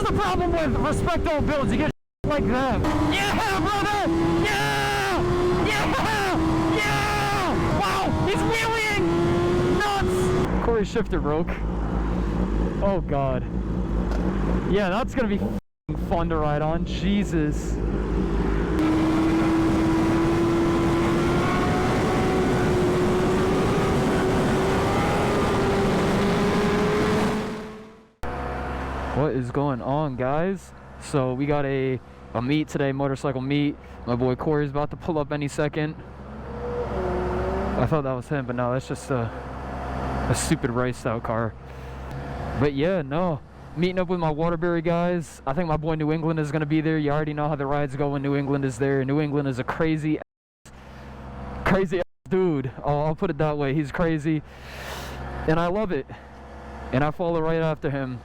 the problem with respectable builds. You get like that. Yeah, brother! Yeah! Yeah! Yeah! Wow! He's wheeling! Nuts! Corey's shifter broke. Oh, God. Yeah, that's gonna be fun to ride on. Jesus. What is going on, guys? So we got a meet today, motorcycle meet. My boy Corey's about to pull up any second. I thought that was him, but no, that's just a stupid race style car. But yeah, no, meeting up with my Waterbury guys. I think my boy New England is gonna be there. You already know how the rides go when New England is there. New England is a crazy dude. I'll put it that way. He's crazy, and I love it, and I follow right after him.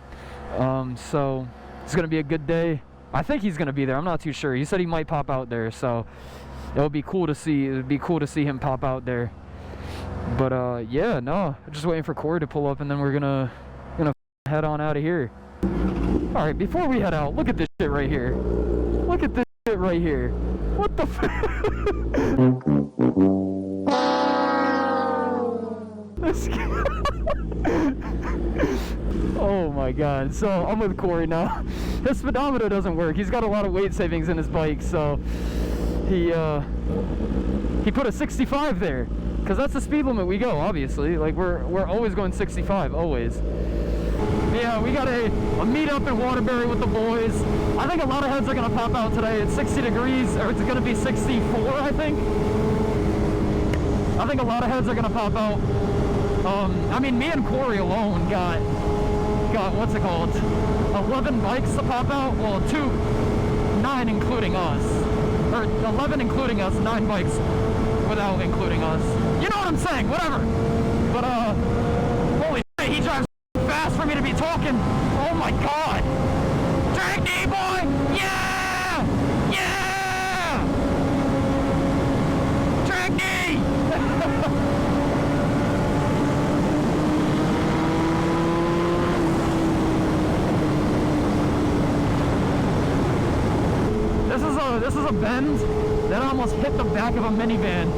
So it's gonna be a good day. I think he's gonna be there. I'm not too sure. He said he might pop out there, so it would be cool to see. It would be cool to see him pop out there. But yeah, no, just waiting for Corey to pull up, and then we're gonna head on out of here. All right, before we head out, look at this shit right here. Look at this shit right here. What the Oh my God. So I'm with Corey now. His speedometer doesn't work. He's got a lot of weight savings in his bike, so he put a 65 there, because that's the speed limit we go, obviously. Like we're always going 65, always. Yeah, we got a meet up in Waterbury with the boys. I think a lot of heads are gonna pop out today. It's 60 degrees, or it's gonna be 64, I think. I think a lot of heads are gonna pop out. I mean, me and Corey alone got what's it called? 11 bikes to pop out. Well, 9 including us, or 11 including us, 9 bikes without including us. You know what I'm saying? Whatever. But holy shit, he drives fast for me to be talking. Oh my God! Drag me, boy! Yeah! Yeah! Drag me! This is a bend that almost hit the back of a minivan.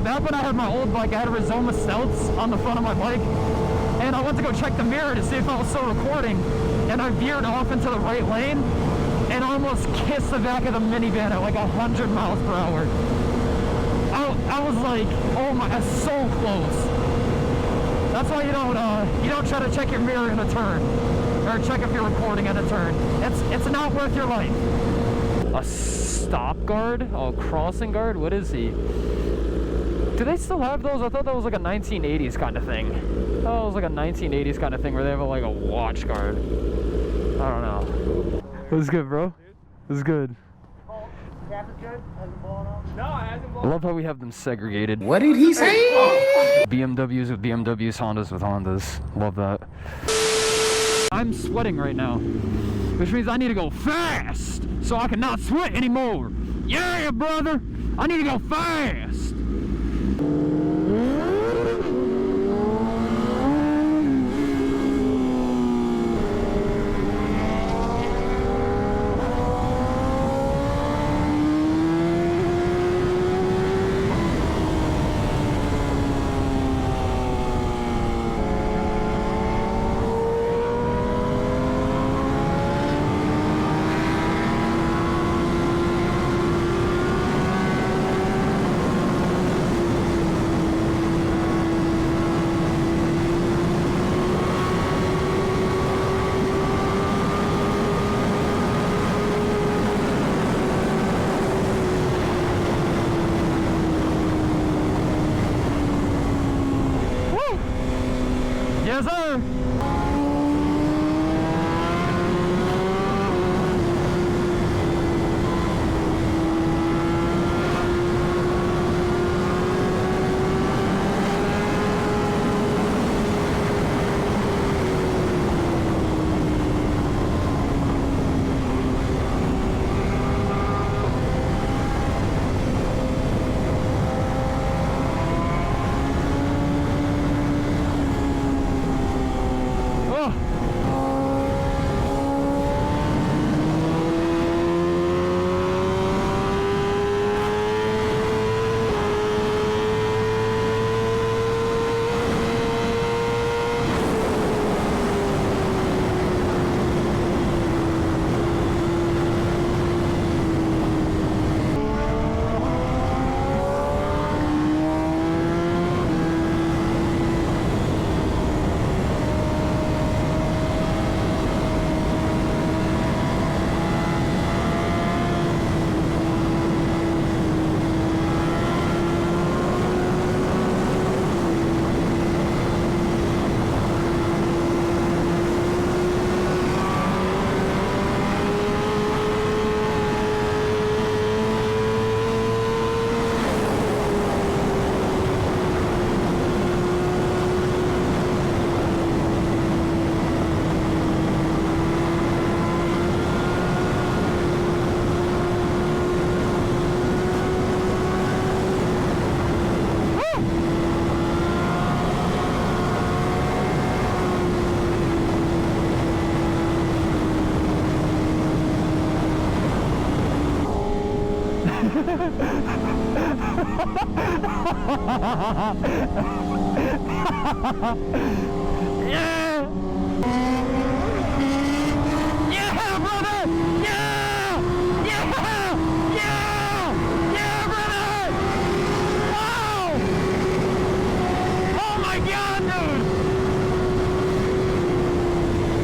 Back when I had my old bike, I had a Rizoma Stouts on the front of my bike, and I went to go check the mirror to see if I was still recording, and I veered off into the right lane and almost kissed the back of the minivan at like 100 miles per hour. I was like, oh my, that's so close. That's why you don't try to check your mirror in a turn, or check if you're recording at a turn. It's not worth your life. A stop guard? Oh, crossing guard? What is he? Do they still have those? I thought that was like a 1980s kind of thing. I thought it was like a 1980s kind of thing where they have like a watch guard. I don't know. It was good, bro. It was good. I love how we have them segregated. What did he say? BMWs with BMWs, Hondas with Hondas. Love that. I'm sweating right now, which means I need to go fast so I cannot sweat anymore. Yeah, brother, I need to go fast. Yeah! Yeah, brother! Yeah! Yeah! Yeah! Yeah, brother! Wow! Oh my god, dude!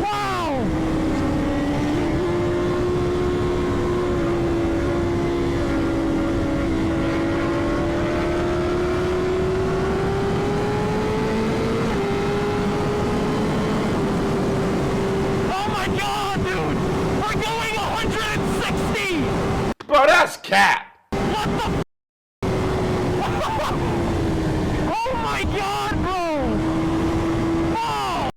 Wow! Oh my god, dude! We're going 160! Bro, that's cap. What the f? Oh my god, bro! Oh!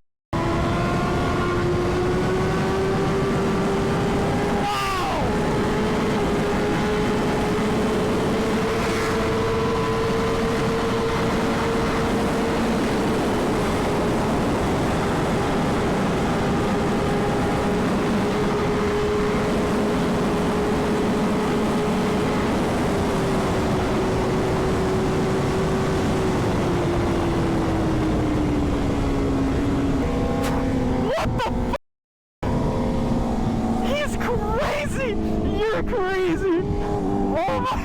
Wow! What the f? He's crazy! You're crazy! Oh my...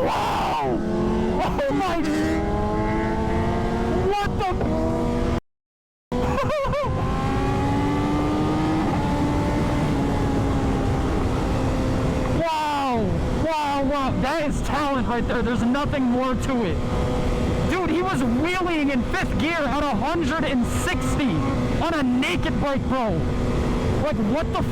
Wow! Oh my... What the... Wow! Wow, wow! That is talent right there. There's nothing more to it. Dude, he was wheeling in 5th gear at 160 on a naked bike, bro. Like, what the f?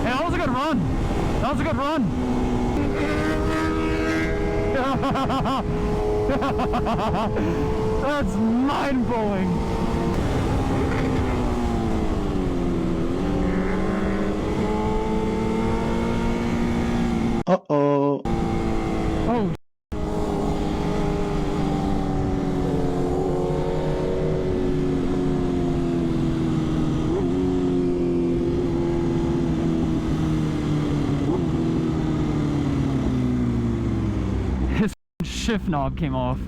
Hey, that was a good run. That was a good run. That's mind-blowing. Uh-oh. Oh. His shift knob came off.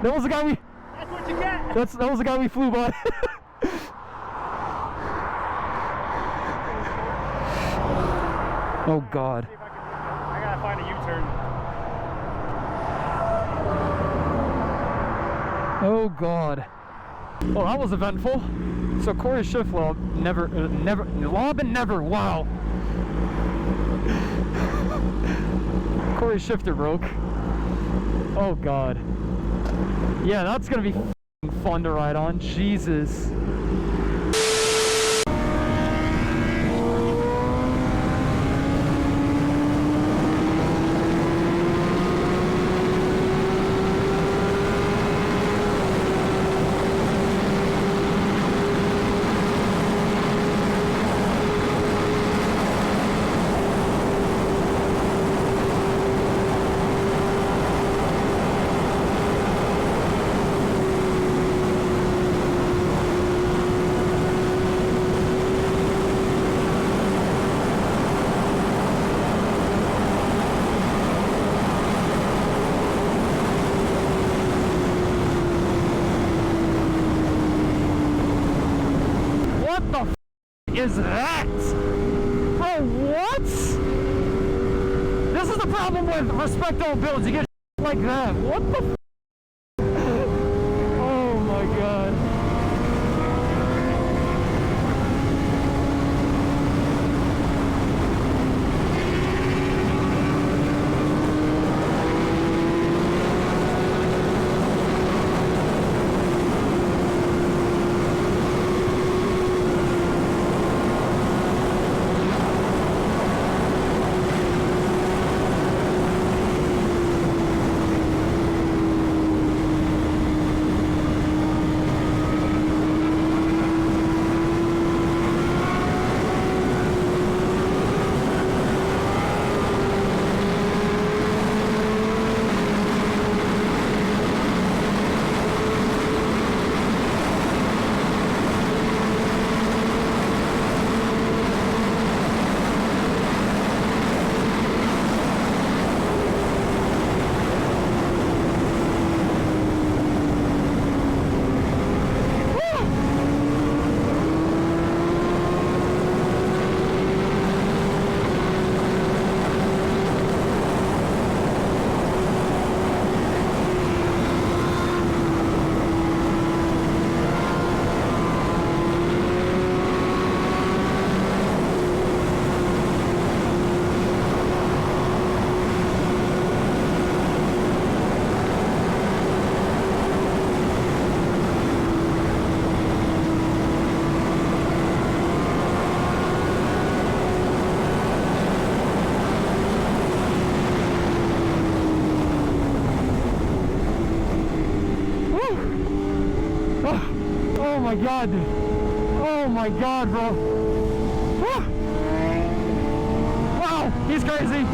That was the guy we... That's what you get! That was the guy we flew by. Oh God. See if I gotta find a U-turn. Oh God. Well, that was eventful. So Corey's shift lob never, lob and never, wow. Corey's shifter broke. Oh God. Yeah, that's gonna be fun to ride on. Jesus. What the f is that? Bro, what? This is the problem with respectable builds. You get like that. What the f? Oh my God. my god, dude. Oh my god, bro. Woo. Wow, he's crazy.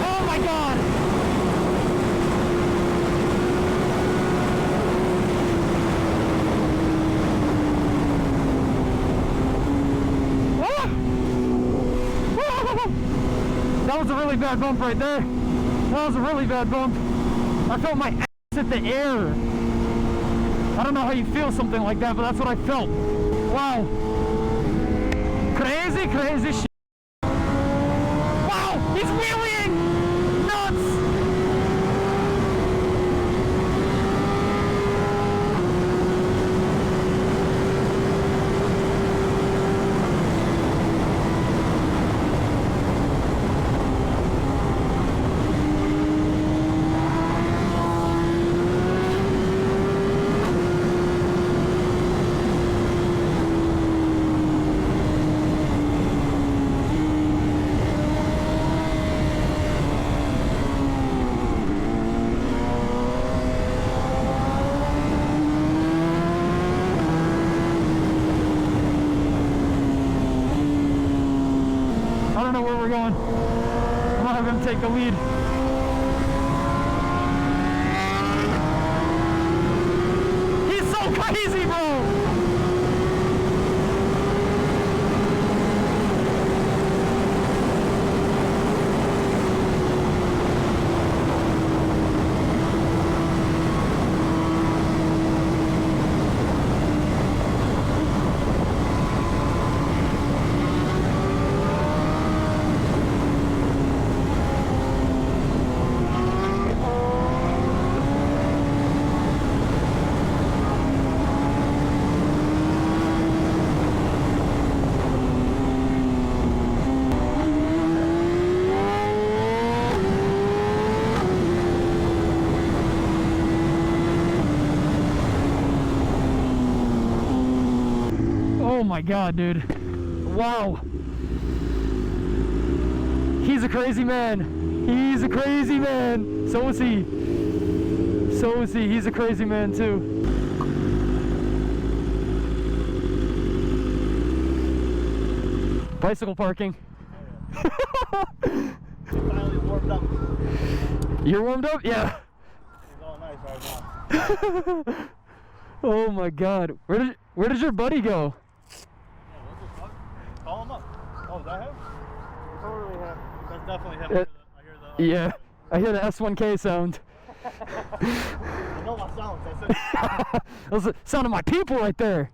Oh my god. That was a really bad bump right there. That was a really bad bump. I felt my ass hit the air. I don't know how you feel something like that, but that's what I felt. Wow. Crazy, crazy shit. Wow, he's wheeling! Nuts! I don't know where we're going. I'm gonna have him take the lead. He's so crazy, bro! Oh my god, dude. Wow. He's a crazy man. He's a crazy man. So is he. So is he. He's a crazy man too. Bicycle parking. Finally warmed up. You're warmed up? Yeah. It's all nice right now. Oh my god. Where did your buddy go? Yeah, what the fuck? Call him up. Oh, is that him? Totally him. That's definitely him. I hear the Yeah. I hear the S1K sound. I know my sounds. That's it. That was the sound of my people right there.